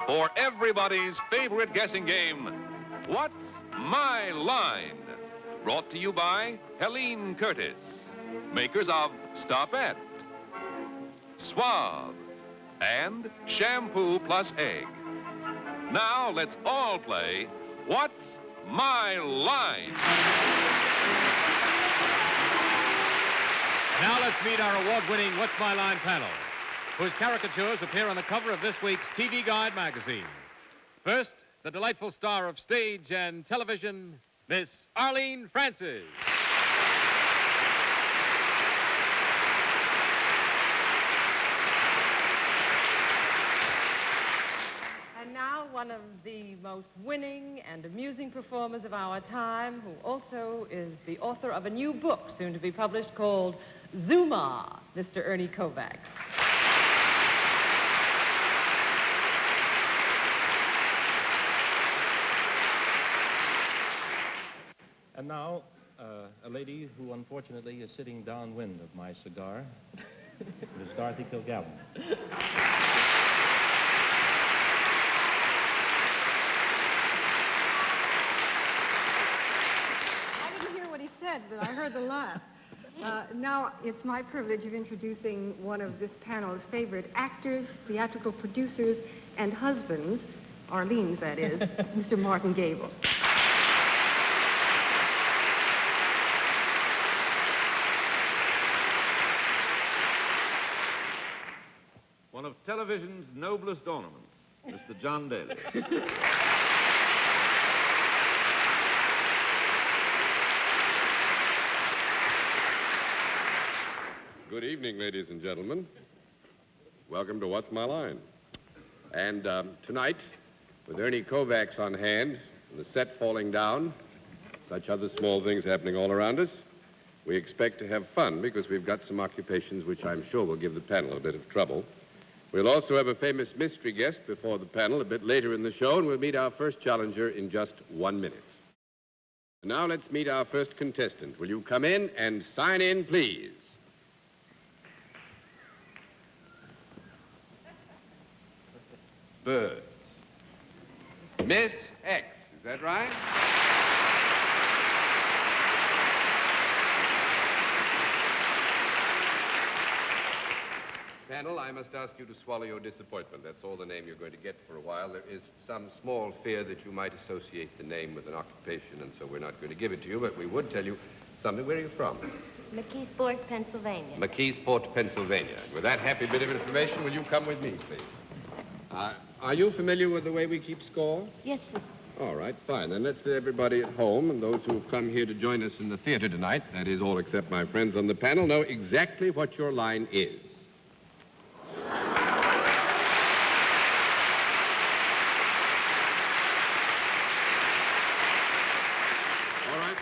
for everybody's favorite guessing game, What's My Line? Brought to you by Helene Curtis, makers of Stopette, Suave, and Shampoo Plus Egg. Now let's all play What's My Line? Now let's meet our award-winning What's My Line panel, whose caricatures appear on the cover of this week's TV Guide magazine. First, the delightful star of stage and television, Miss Arlene Francis. And now one of the most winning and amusing performers of our time, who also is the author of a new book soon to be published called Zuma, Mr. Ernie Kovacs. And now, a lady who unfortunately is sitting downwind of my cigar, Miss Dorothy Kilgallen. I didn't hear what he said, but I heard the laugh. Now, it's my privilege of introducing one of this panel's favorite actors, theatrical producers, and husbands, Arlene's, that is, Mr. Martin Gabel. One of television's noblest ornaments, Mr. John Daly. Good evening, ladies and gentlemen. Welcome to What's My Line? And tonight, with Ernie Kovacs on hand, and the set falling down, such other small things happening all around us, we expect to have fun because we've got some occupations which I'm sure will give the panel a bit of trouble. We'll also have a famous mystery guest before the panel a bit later in the show, and we'll meet our first challenger in just 1 minute. And now let's meet our first contestant. Will you come in and sign in, please? Birds. Miss X, is that right? Panel, I must ask you to swallow your disappointment. That's all the name you're going to get for a while. There is some small fear that you might associate the name with an occupation, and so we're not going to give it to you, but we would tell you something. Where are you from? McKeesport, Pennsylvania. McKeesport, Pennsylvania. With that happy bit of information, will you come with me, please? Are you familiar with the way we keep score? Yes, sir. All right, fine. Then let's let everybody at home and those who have come here to join us in the theater tonight, that is all except my friends on the panel, know exactly what your line is.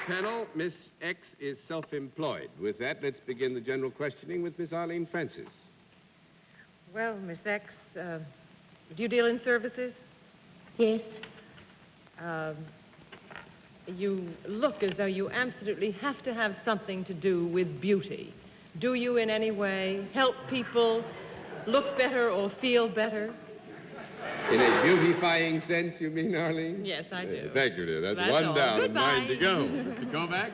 Panel, Miss X is self-employed. With that, let's begin the general questioning with Miss Arlene Francis. Well, Miss X, do you deal in services? Yes. You look as though you absolutely have to have something to do with beauty. Do you in any way help people look better or feel better? In a beautifying sense, you mean, Arlene? Yes, I do. Thank you, dear. That's one all. down Goodbye. and 9 to go. Mr. Kovacs?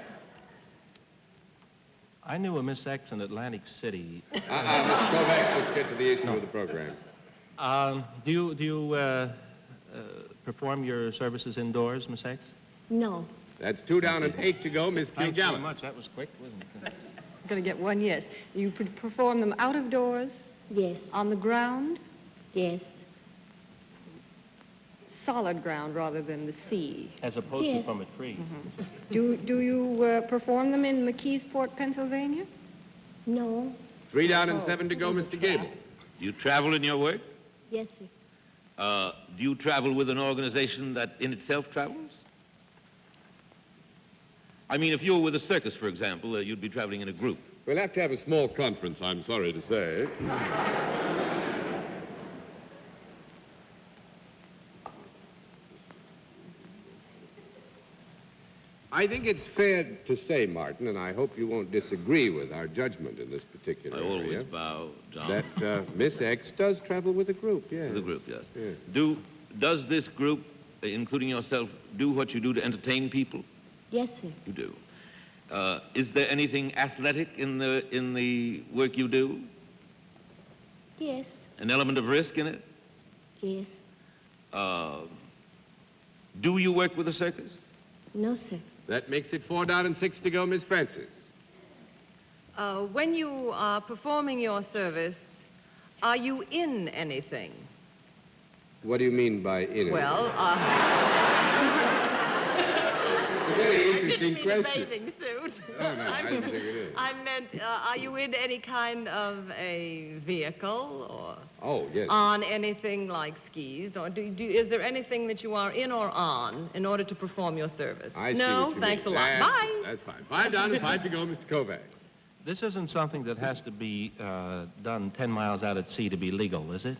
I knew a Miss X in Atlantic City. Mr. Kovacs, let's get to the issue of the program. Do you perform your services indoors, Miss X? No. That's 2 down and 8 to go, Miss Thanks very Kilgallen. much. That was quick, wasn't it? I'm going to get one yes. You perform them out of doors? Yes. On the ground? Yes. Solid ground rather than the sea. As opposed to from a tree. Mm-hmm. Do you perform them in McKeesport, Pennsylvania? No. 3 down and 7 to go, Mr. Gabel. Do you travel in your work? Yes, sir. Do you travel with an organization that in itself travels? I mean, if you were with a circus, for example, you'd be traveling in a group. We'll have to have a small conference, I'm sorry to say. I think it's fair to say, Martin, and I hope you won't disagree with our judgment in this particular area. I always bow, John. That Miss X does travel with a group, yes. With a group, yes. Yes. Do Does this group, including yourself, do what you do to entertain people? Yes, sir. You do. Is there anything athletic in the work you do? Yes. An element of risk in it? Yes. Do you work with a circus? No, sir. That makes it 4 down and 6 to go, Miss Francis. When you are performing your service, are you in anything? What do you mean by in it? Well, It's a very interesting a question. bathing suit. Oh, no, I don't think it is. I meant, are you in any kind of a vehicle or Oh, yes. on anything like skis? Or is there anything that you are in or on in order to perform your service? I see no? what you Thanks mean. a lot. Bye. That's fine. 5 down and 5 to go, Mr. Kovacs. This isn't something that has to be done 10 miles out at sea to be legal, is it?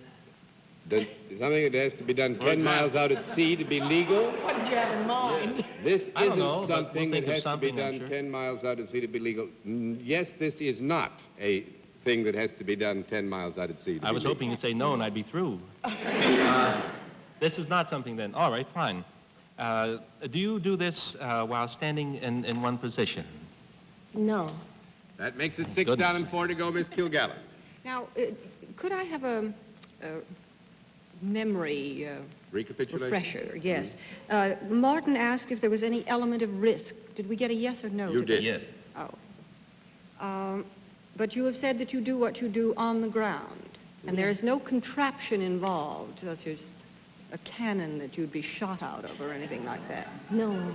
Something that has to be done 10 miles out at sea to be legal? What did you have in mind? This I don't isn't know, but something we'll that think of has to be something, I'm done sure. 10 miles out at sea to be legal. Yes, this is not a thing that has to be done 10 miles out at sea to I be was legal. hoping you'd say no and I'd be through. This is not something then. All right, fine. Do you do this while standing in one position? No. That makes it 6 Goodness. down and 4 to go, Miss Kilgallen. Now, could I have a memory Recapitulation? refresher? Yes. Martin asked if there was any element of risk. Did we get a yes or no? You to did. that? Yes. Oh. But you have said that you do what you do on the ground, and there is no contraption involved, such as a cannon that you'd be shot out of or anything like that. No.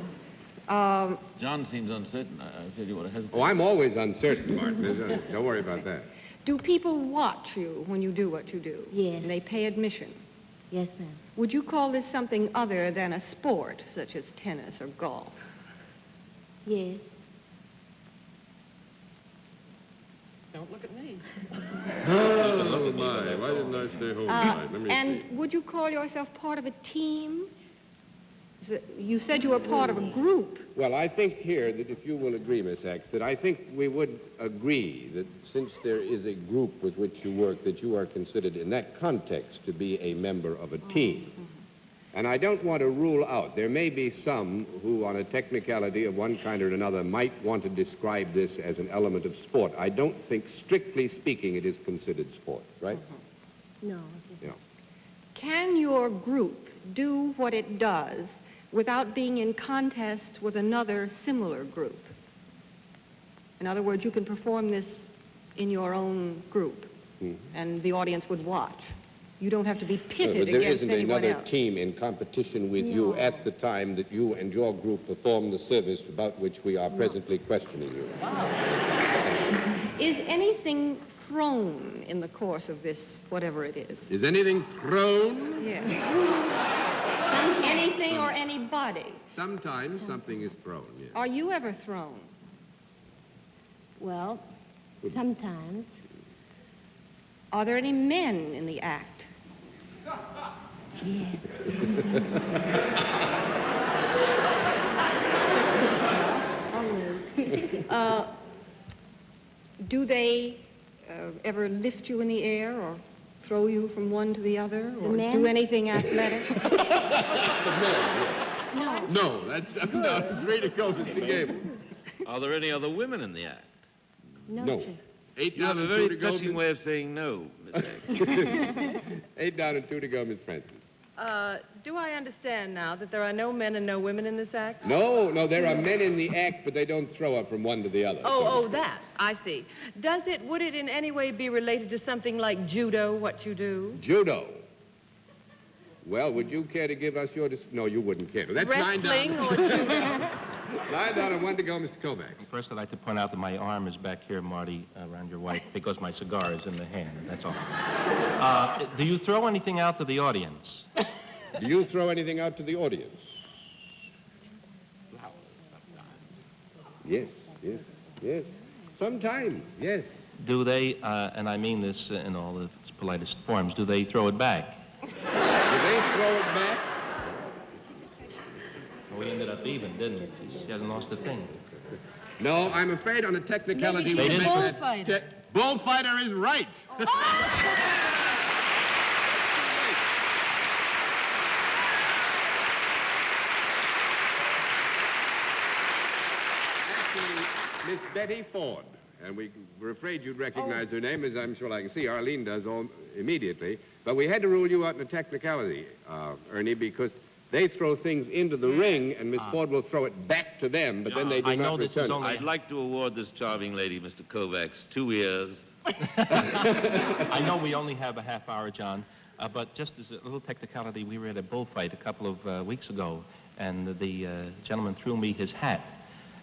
John seems uncertain. I said you want to hesitate. Oh, I'm always uncertain, Martin. Don't worry about that. Do people watch you when you do what you do? Yes. And they pay admission? Yes, ma'am. Would you call this something other than a sport, such as tennis or golf? Yes. Don't look at me. Oh, my. Why didn't I stay home tonight? Let me And see. would you call yourself part of a team? You said you were part of a group. Well, I think here that if you will agree, Miss X, that I think we would agree that since there is a group with which you work, that you are considered in that context to be a member of a team. And I don't want to rule out. There may be some who, on a technicality of one kind or another, might want to describe this as an element of sport. I don't think, strictly speaking, it is considered sport, right? No. Yeah. Can your group do what it does without being in contest with another similar group? In other words, you can perform this in your own group, and the audience would watch. You don't have to be pitted But there against isn't anyone another else. team in competition with you at the time that you and your group perform the service about which we are presently questioning you. Is anything thrown in the course of this, whatever it is? Is anything thrown? Yes. Anything or anybody? Sometimes something is thrown, yes. Are you ever thrown? Well, sometimes. Are there any men in the act? Yes. Always. Do they ever lift you in the air or throw you from one to the other or men? do anything athletic? No. No, that's 7 down and 3 to go, Mr. Gabel. Are there any other women in the act? No, No. sir. 8 You have down a and 2 to very go. touching way of saying no, Miss X. 8 down and 2 to go, Miss Francis. Do I understand now that there are no men and no women in this act? No, there are men in the act, but they don't throw up from one to the other. That. I see. Would it in any way be related to something like judo, what you do? Judo. Well, would you care to give us your... No, you wouldn't care to. That's 9 Wrestling down. or judo? 9 down and 1 to go, Mr. Kovacs. First, I'd like to point out that my arm is back here, Marty, around your wife, because my cigar is in the hand. That's all. Do you throw anything out to the audience? Do you throw anything out to the audience? Yes. Sometimes, yes. Do they, and I mean this in all its politest forms, do they throw it back? Do they throw it back? We ended up even, didn't we? She hasn't lost a thing. No, I'm afraid on a technicality... Maybe she's we a make that bullfighter. Bullfighter is right. Miss Betty Ford. And we're afraid you'd recognize her name, as I'm sure I can see. Arlene does immediately. But we had to rule you out in a technicality, Ernie, because they throw things into the ring, and Miss Ford will throw it back to them, but then they do not return it. I'd like to award this charming lady, Mr. Kovacs, 2 years. I know we only have a half hour, John, but just as a little technicality, we were at a bullfight a couple of weeks ago, and the gentleman threw me his hat,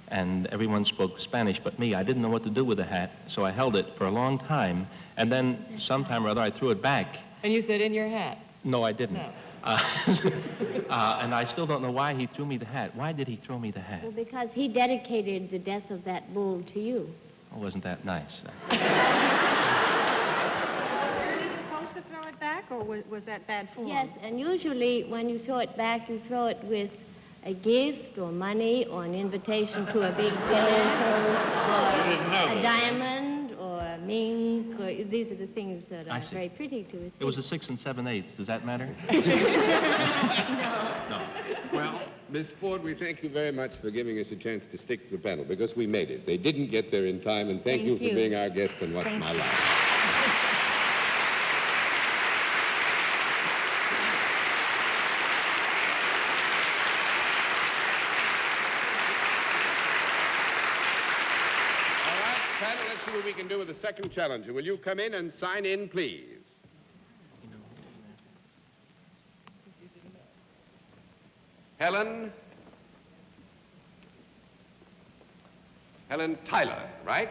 and everyone spoke Spanish but me. I didn't know what to do with the hat, so I held it for a long time, and then sometime or other I threw it back. And you said, in your hat? No, I didn't. No. And I still don't know why he threw me the hat. Why did he throw me the hat? Well, because he dedicated the death of that bull to you. Oh, wasn't that nice? Were you supposed to throw it back, or was that bad form? Yes, and usually when you throw it back, you throw it with a gift or money or an invitation to a big dinner or a diamond or a mink. Or, these are the things that are very pretty to us. It was a 6 7/8. Does that matter? No. Well, Miss Ford, we thank you very much for giving us a chance to stick to the panel, because we made it. They didn't get there in time, and thank you for being our guest on What's My Line. Panel, let's see what we can do with the second challenger. Will you come in and sign in, please? Helen Tyler, right?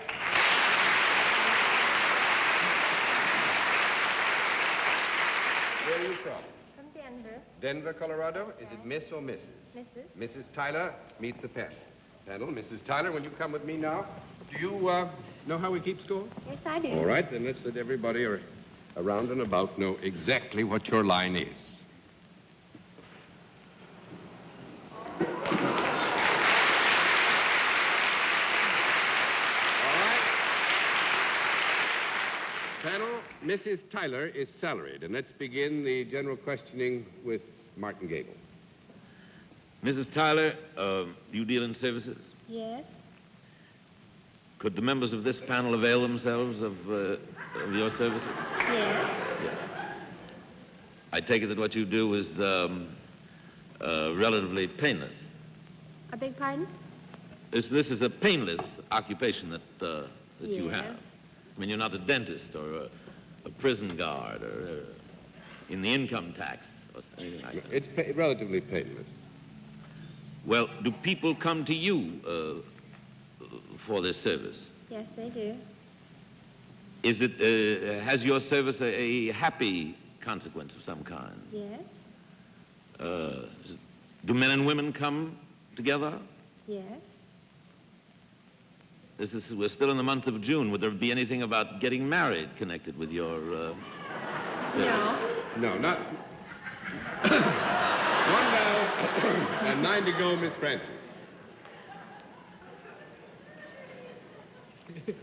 Where are you from? From Denver. Denver, Colorado. Is it Miss or Mrs.? Mrs. Mrs. Tyler, meet the panel. Panel, Mrs. Tyler, will you come with me now? Do you know how we keep score? Yes, I do. All right, then let's let everybody around and about know exactly what your line is. All right. Panel, Mrs. Tyler is salaried, and let's begin the general questioning with Martin Gabel. Mrs. Tyler, do you deal in services? Yes. Could the members of this panel avail themselves of your services? Yes. I take it that what you do is relatively painless. I beg pardon? This is a painless occupation that you Yes. have. I mean, you're not a dentist or a prison guard or in the income tax or anything like that. It's relatively painless. Well, do people come to you for this service? Yes, they do. Is it, has your service a happy consequence of some kind? Yes. Do men and women come together? Yes. We're still in the month of June. Would there be anything about getting married connected with your service? No, not... One down and 9 to go, Miss Francis.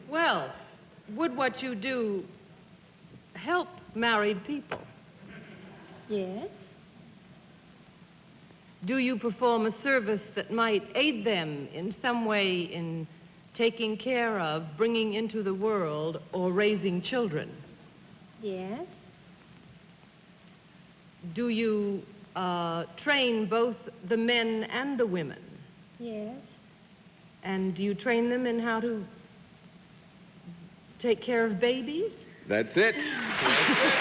Well, would what you do help married people? Yes. Do you perform a service that might aid them in some way in taking care of, bringing into the world, or raising children? Yes. Do you train both the men and the women? Yes. And do you train them in how to take care of babies? That's it. That's it.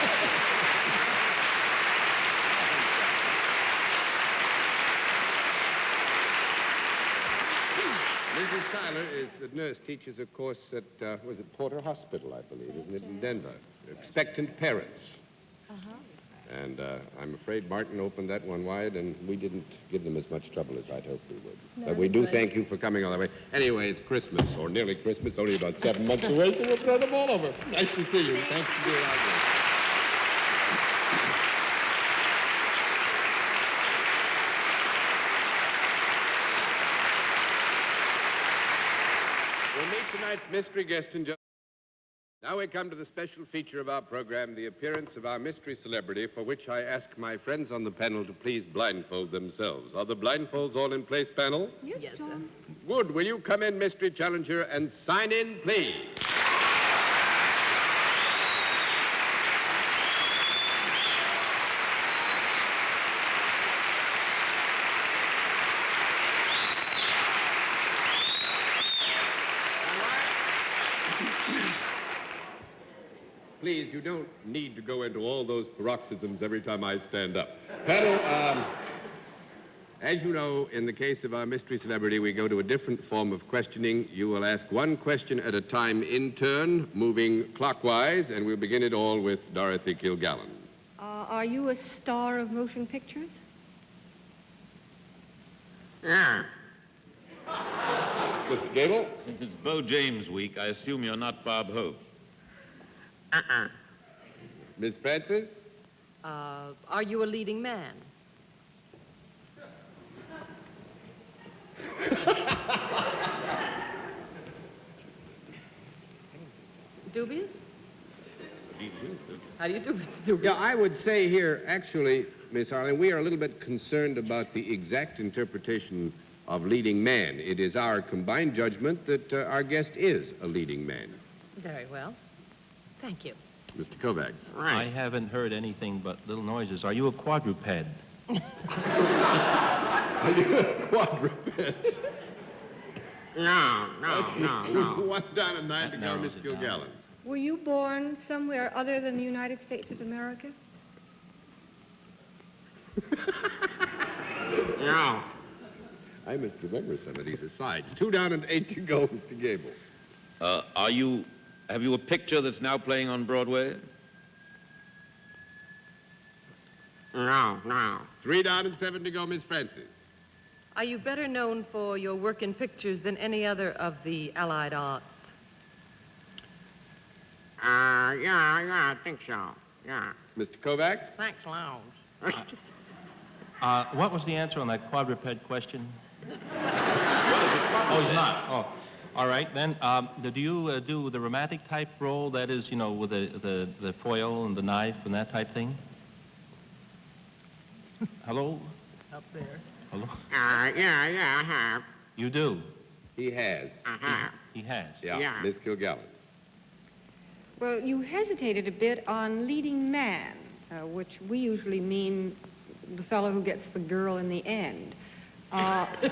Mrs. Tyler is a nurse, teaches a course at, was it Porter Hospital, I believe, isn't it, in Denver? Expectant parents. Uh-huh. And I'm afraid Martin opened that one wide, and we didn't give them as much trouble as I'd hoped we would. No, But we do good. thank you for coming all the way. Anyway, it's Christmas, or nearly Christmas, only about 7 months away, so we'll throw them all over. Nice to see you. Thanks for being our guest. We'll meet tonight's mystery guest in just... Now we come to the special feature of our program, the appearance of our mystery celebrity, for which I ask my friends on the panel to please blindfold themselves. Are the blindfolds all in place, panel? Yes, sir. Good. Will you come in, mystery challenger, and sign in, please? Please, you don't need to go into all those paroxysms every time I stand up. Panel, as you know, in the case of our mystery celebrity, we go to a different form of questioning. You will ask one question at a time in turn, moving clockwise, and we'll begin it all with Dorothy Kilgallen. Are you a star of motion pictures? Yeah. Mr. Gabel? Since it's Bo James week, I assume you're not Bob Hope. Miss Francis? Are you a leading man? Dubious? How do you do, Mr. Dubious? Yeah, I would say here, actually, Miss Arlene, we are a little bit concerned about the exact interpretation of leading man. It is our combined judgment that our guest is a leading man. Very well. Thank you. Mr. Kovacs. I haven't heard anything but little noises. Are you a quadruped? Are you a quadruped? No. One down and nine to go, Miss Kilgallen. Were you born somewhere other than the United States of America? No. I must remember some of these asides. 2 down and 8 to go, Mr. Gabel. Have you a picture that's now playing on Broadway? No. 3 down and 7 to go, Miss Francis. Are you better known for your work in pictures than any other of the allied arts? Yeah, I think so. Yeah. Mr. Kovacs? Thanks, Lounge. What was the answer on that quadruped question? Oh, he's not. Oh. All right, then, do you do the romantic type role, that is, with the foil and the knife and that type thing? Hello? Up there. Hello? Yeah, I have. You do? He has. He has? Yeah. Miss Kilgallen. Well, you hesitated a bit on leading man, which we usually mean the fellow who gets the girl in the end. Are you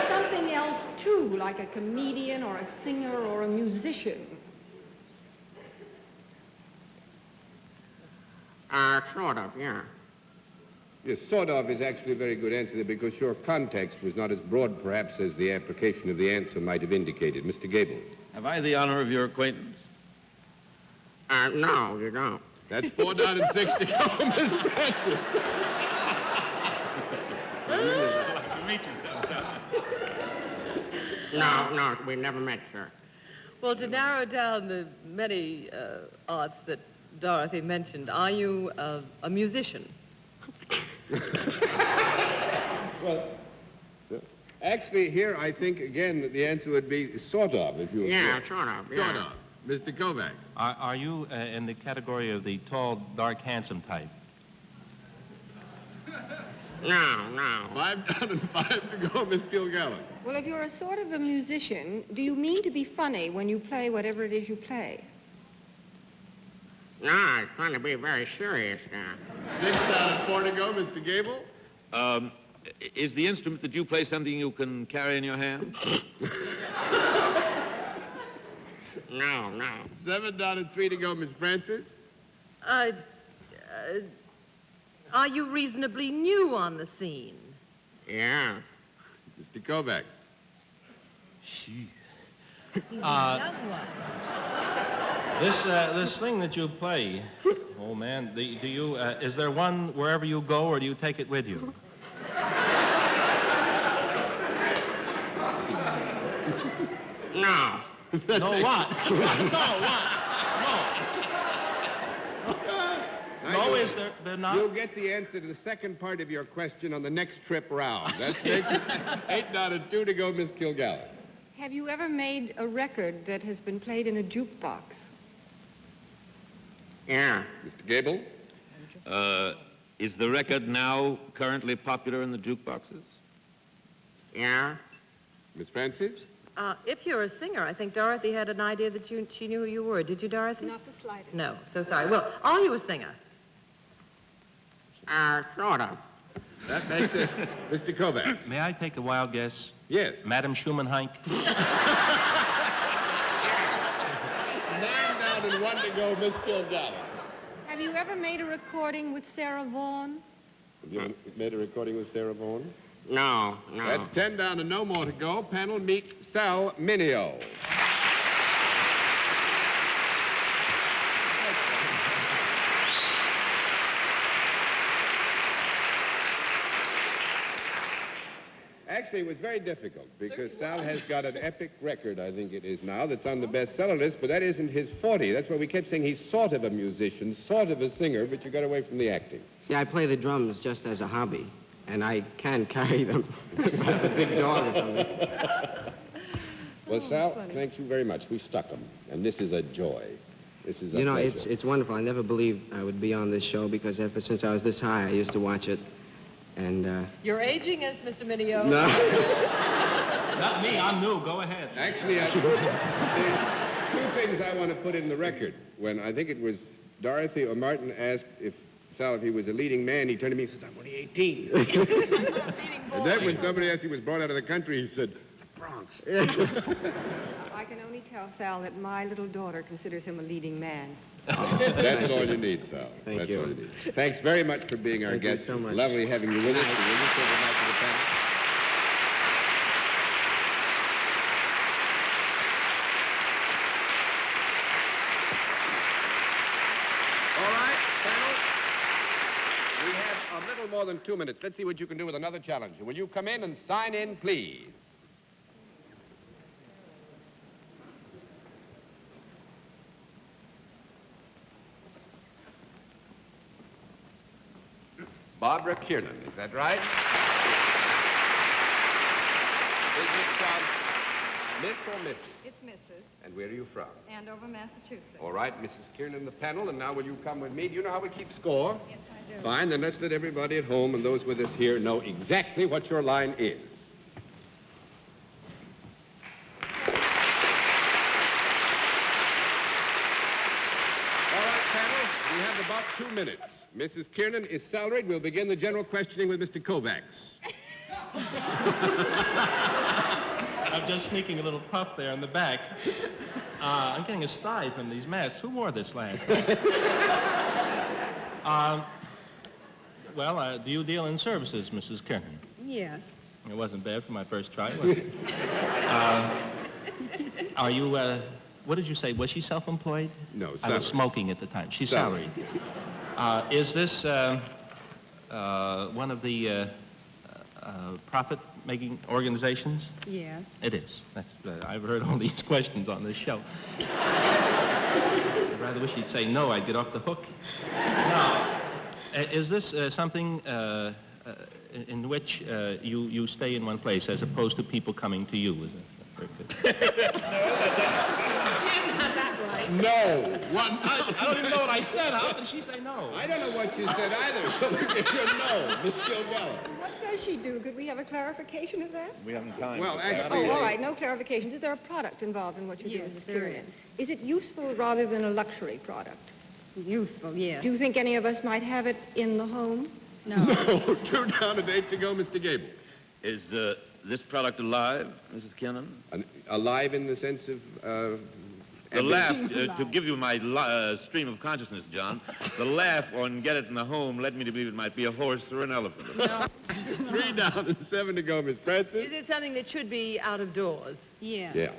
something else, too, like a comedian or a singer or a musician? Sort of, yeah. Yes, sort of is actually a very good answer there because your context was not as broad, perhaps, as the application of the answer might have indicated. Mr. Gabel. Have I the honor of your acquaintance? No, you don't. That's 4 down and 6 to go, Miss Francis. Nice to meet you, No, we never met, sir. Well, to narrow down the many arts that Dorothy mentioned, are you a musician? Well, actually, here I think, again, that the answer would be sort of, if you would. Yeah, sort of. Sort of. Mr. Kovacs. Are you in the category of the tall, dark, handsome type? No. 5 down and 5 to go, Miss Kilgallen. Well, if you're a sort of a musician, do you mean to be funny when you play whatever it is you play? No, it's going to be very serious now. 6 down and 4 to go, Mr. Gabel. Is the instrument that you play something you can carry in your hand? No. 7 down and 3 to go, Miss Francis. Are you reasonably new on the scene? Yeah. Mr. Kovacs. This thing that you play, oh man, do you is there one wherever you go, or do you take it with you? No. No what? No what? No. No, is not? You'll get the answer to the second part of your question on the next trip round. That makes it 8 down and 2 to go, Miss Kilgallen. Have you ever made a record that has been played in a jukebox? Yeah. Mr. Gabel? Is the record now currently popular in the jukeboxes? Yeah. Miss Francis? If you're a singer, I think Dorothy had an idea that she knew who you were. Did you, Dorothy? Not the slightest. No, so sorry. Well, are you a singer? Sort of. That makes it Mr. Kovacs. May I take a wild guess? Yes. Madam Schumann-Heink? 9 down and 1 to go, Miss Kilgallen. Have you ever made a recording with Sarah Vaughan? Have you made a recording with Sarah Vaughan? No. That's 10 down and no more to go. Panel, meet Sal Mineo. Actually, it was very difficult because Sal has got an epic record, I think it is now, that's on the bestseller list, but that isn't his forte. That's why we kept saying he's sort of a musician, sort of a singer, but you got away from the acting. See, I play the drums just as a hobby, and I can carry them with a big dog or something. Well, Sal, thank you very much. We stuck him, and this is a joy. This is a You know, pleasure. it's wonderful. I never believed I would be on this show because ever since I was this high, I used to watch it, and, You're aging us, Mr. Mineo. No. Not me. I'm new. Go ahead. Actually, there's 2 things I want to put in the record. When I think it was Dorothy or Martin asked Sal if he was a leading man, he turned to me and says, I'm only 18. And then when somebody asked if he was born out of the country, he said, Bronx. I can only tell Sal that my little daughter considers him a leading man. That's all you need, Sal. Thank you. All you need. Thanks very much for being our Thank you guest. so much. Lovely having you with us. Will you say goodbye to the panel? All right, panel. We have a little more than 2 minutes. Let's see what you can do with another challenge. Will you come in and sign in, please? Barbara Kiernan, is that right? Is it Miss or Mrs.? It's Mrs. And where are you from? Andover, Massachusetts. All right, Mrs. Kiernan, the panel, and now will you come with me? Do you know how we keep score? Yes, I do. Fine, then let's let everybody at home and those with us here know exactly what your line is. All right, panel, we have about 2 minutes. Mrs. Kiernan is salaried. We'll begin the general questioning with Mr. Kovacs. I'm just sneaking a little puff there in the back. I'm getting a sty from these masks. Who wore this last? Do you deal in services, Mrs. Kiernan? Yes. It wasn't bad for my first try, was it? Are you, what did you say? Was she self-employed? No, I was salaried. smoking at the time. She's Salaried. salaried. Is this one of the profit-making organizations? Yes. It is. I've heard all these questions on this show. I'd rather wish you'd say no. I'd get off the hook. Now, is this something in which you stay in one place as opposed to people coming to you? Is it? No. What? I don't even know what I said. How did she say no? I don't know what you said either, so we give you a no, Miss Kilgallen. What does she do? Could we have a clarification of that? We haven't time. Well, Oh, actually... all right, no clarifications. Is there a product involved in what you do? Yes, Is it there serious? Is it useful rather than a luxury product? Useful, yes. Do you think any of us might have it in the home? No. No, 2 down and 8 to go, Mr. Gabel. Is this product alive, Mrs. Kiernan? Alive in the sense of... The laugh, to give you my stream of consciousness, John, the laugh on get it in the home led me to believe it might be a horse or an elephant. No. 3 down and 7 to go, Miss Francis. Is it something that should be out of doors? Yes. Yeah.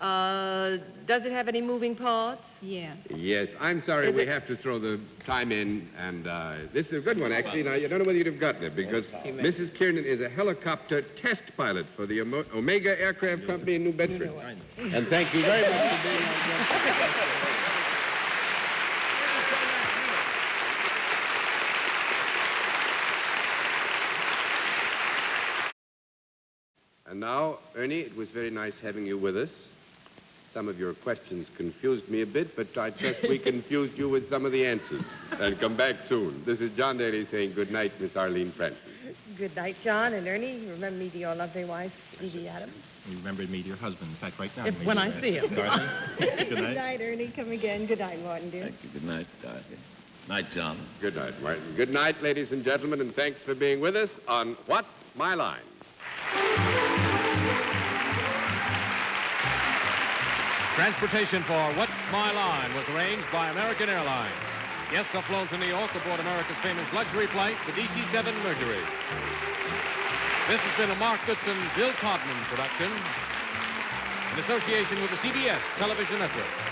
Does it have any moving parts? Yes. Yes, I'm sorry we have to throw the time in, and this is a good one, actually. Now, you don't know whether you'd have gotten it, because Mrs. Kiernan is a helicopter test pilot for the Omega Aircraft Company in New Bedford. And thank you very much for being our guest. And now, Ernie, it was very nice having you with us. Some of your questions confused me a bit, but I trust we confused you with some of the answers. And come back soon. This is John Daly saying good night, Miss Arlene Francis. Good night, John and Ernie. You remember me to your lovely wife, Evie Adams. You remembered me to your husband. In fact, right now. When I see him. Dorothy. Good Good night. night, Ernie. Come again. Good night, Martin, dear. Thank you. Good night, Dorothy. Night, John. Good night, Martin. Good night, ladies and gentlemen, and thanks for being with us on What's My Line? Transportation for What's My Line was arranged by American Airlines. Guests are flown to New York aboard America's famous luxury flight, the DC-7 Mercury. This has been a Mark Goodson, Bill Codman production in association with the CBS Television Network.